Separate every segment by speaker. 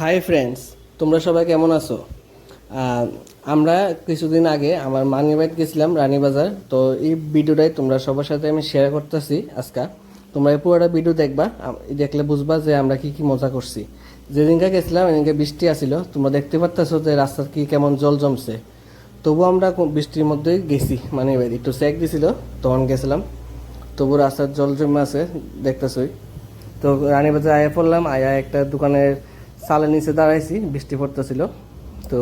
Speaker 1: Hi friends, তোমরা সবাই কেমন আছো? আহ, আমরা কিছুদিন আগে আমার মানির বাড়িতে গেছিলাম রানীবাজার। তো এই ভিডিওটাই তোমরা সবার সাথে আমি শেয়ার করতেছি আজকে। তোমরা এই পুরোটা ভিডিও দেখবা, দেখলে বুঝবা যে আমরা কি কি মজা করছি। যেদিনকে গেছিলাম এদিনকে বৃষ্টি আসিল, তোমরা দেখতে পারতেছো যে রাস্তার কি কেমন জল জমছে। তবু আমরা বৃষ্টির মধ্যেই গেছি, মানে একটু চেক দিছিল তখন গেছিলাম। তবু রাস্তার জল জমে আছে, দেখতেছই। তো রানীবাজার আয়া পড়লাম, আয়া একটা দোকানের চালের নিচে দাঁড়াইছি, বৃষ্টি পড়তেছিল। তো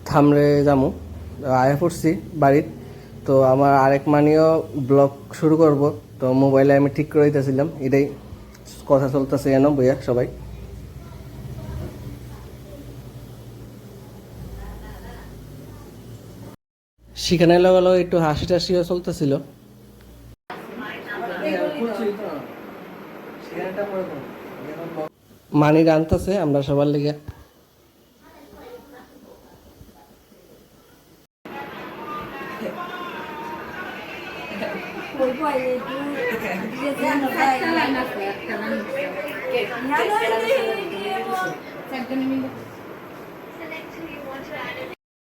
Speaker 1: থামরে যামু, আয়া পড়ছি বাড়ির। তো আমার আরেক মানিও ব্লগ শুরু করব। তো মোবাইলে আমি ঠিক করে দিতেছিলাম, এটাই কথা চলতেছে যেন বইয়া সবাই। সেখানে লাগালো একটু হাসি টাসিও চলতেছিল। মানি রানতেছে আমরা সবার লেগে।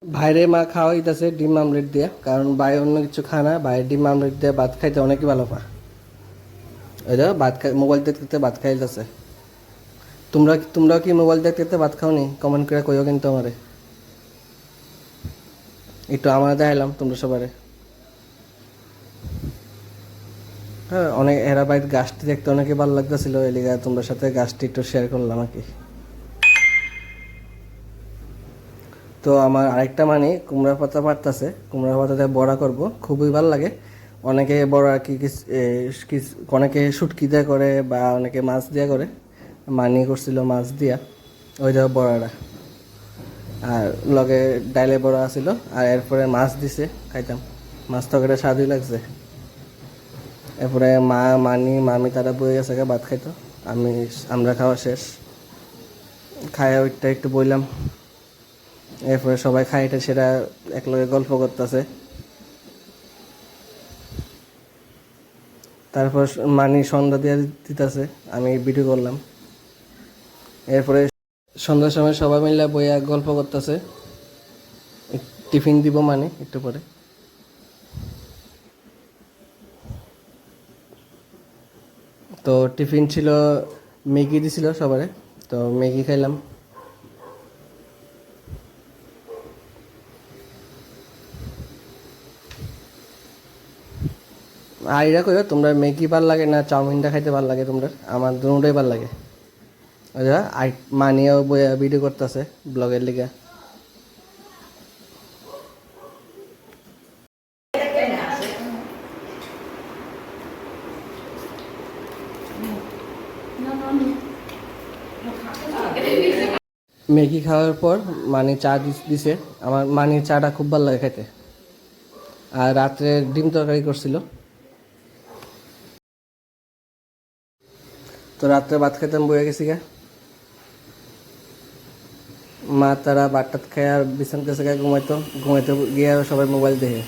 Speaker 1: ভাইরে মা খাওয়াইতেছে ডিম আমলেট দিয়ে, কারণ ভাই অন্য কিছু খায় না। ভাই ডিম আমলেট দিয়ে ভাত খাইতে অনেকই ভালো পায়। ওই যে ভাত খাই, মোবাইল দেখতে দেখতে ভাত খাইতেছে। তোমরাও কি মোবাইল দেখতে দেখতে ভাত খাওনি? কমেন্ট করে কইও কিন্তু আমারে। একটু আমরা দেখাইলাম তোমরা সবারে। হ্যাঁ, অনেক এরা বাইর গাছটি দেখতে অনেকে ভালো লাগতেছিল, এই লিগে তোমরা সাথে গাছটি একটু শেয়ার করলাম আর কি। তো আমার আরেকটা মানে কুমড়া পাতা পারতাছে, কুমড়া পাতাতে বড়া করব, খুবই ভালো লাগে। অনেকে বড়া কি অনেকে শুটকি দিয়ে করে বা অনেকে মাছ দিয়ে করে। মানি করছিল মাছ দিয়া, ওই দেখো বড়াটা। আর লগে ডাইলে বড়া আছিল, আর এরপরে মাছ দিছে, খাইতাম। মাছ তরকারিটা স্বাদই লাগছে। এরপরে মামি তারা বই গেছে ভাত খাইতো। আমরা খাওয়া শেষ, খায়া ওইটা একটু বইলাম। এরপরে সবাই খাইটা সেটা একলগে গল্প করতেছে। তারপর মানি সন্ধ্যা দিয়ে দিতেছে, আমি ভিডিও করলাম। এরপরে সন্ধ্যার সময় সবাই মিলে বইয়া গল্প করতেছে। টিফিন দিব মানে একটু পরে। তো টিফিন ছিল, ম্যাগি দিছিল সবারে। তো ম্যাগি খাইলাম। আর এরা কইও তোমরা ম্যাগি ভাল লাগে না চাউমিনটা খাইতে ভাল লাগে তোমরা? আমার দুটোই ভাল লাগে। ওই যে মানিয়াও বইয়া ভিডিও করতেছে ব্লগের লিগে। ম্যাগি খাওয়ার পর মানি চা দিছে। আমার মানির চাটা খুব ভালো লাগে খাইতে। আর রাত্রে ডিম তরকারি করছিল। তো রাত্রে ভাত খাইতাম বইয়া গেছি গা। মা তারা ভাত টাত খায় আর বিছান কাছে গায়ে ঘুমাইতো। ঘুমাইতে গিয়ে আর সবাই মোবাইল দেখে।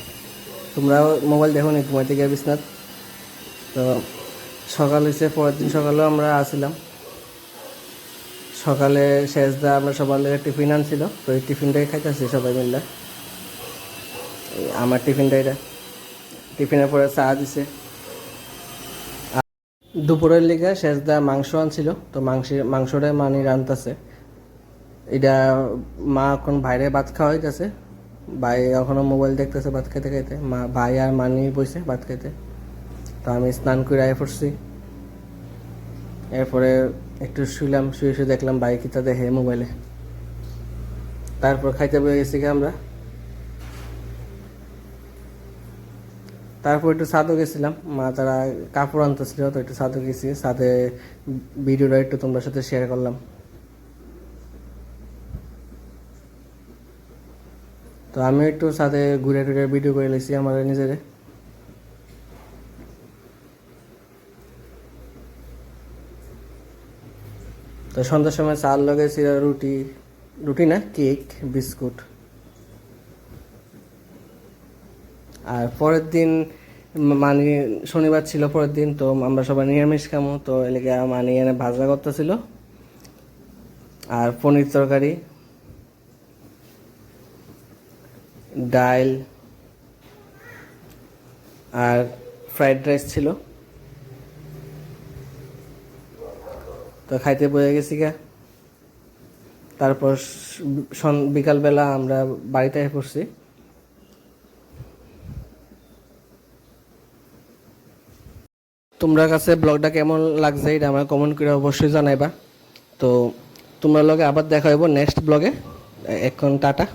Speaker 1: তোমরাও মোবাইল দেখো নি ঘুমাইতে গিয়ে বিছনাথ? তো সকাল হয়েছে, পরের দিন সকালেও আমরা আসছিলাম। সকালে শেষদা আমরা সবার লেগে টিফিন আনছিল, তো এই টিফিনটাই খাইতেছি সবাই মিলে। আমার টিফিনটা এটা। টিফিনের পরে চা দিছে। দুপুরের লিগে শেষদা মাংস আনছিল, তো মাংসটা মানি রান্তাছে। এটা মা এখন বাইরে ভাত খাওয়া হইতেছে। ভাই এখনো মোবাইল দেখতেছে ভাত খাইতে খাইতে। ভাই আর মানি বইছে ভাত খাইতে। তো আমি স্নান করে আয় পড়ছি। এরপরে একটু শুইলাম, শুয়ে দেখলাম ভাই কিতা দেখে মোবাইলে। তারপর খাইতে বয়ে গেছি আমরা। তারপর একটু ছাদও গেছিলাম, মা তারা কাপড় আনতেছিল, তো একটু ছাদও গেছি। ছাদে ভিডিওটা একটু তোমার সাথে শেয়ার করলাম। তো আমি একটু ছাদে ঘুরে টুরে ভিডিও করে লেছি আমার নিজেরে। তো সন্ধ্যার সময় চাল লগেছি, রুটি, রুটি না কেক, বিস্কুট। আর পরের দিন মানে শনিবার ছিল পরের দিন, তো আমরা সবাই নিরামিষ খামো। তো এলাকা মানে এনে ভাজা করতেছিল। আর পনির তরকারি, ডাল আর ফ্রাইড রাইস ছিল। তো খাইতে বয়ে গেছি গা। তারপর বিকালবেলা আমরা বাড়িতে এসে পড়ছি। তোমরা কাছে ব্লগটা কেমন লাগছে এটা আমার কমেন্ট করে অবশ্যই জানাইবা। তো তোমরা লগে আবার দেখা হইব নেক্সট ব্লগে। এখন টাটা।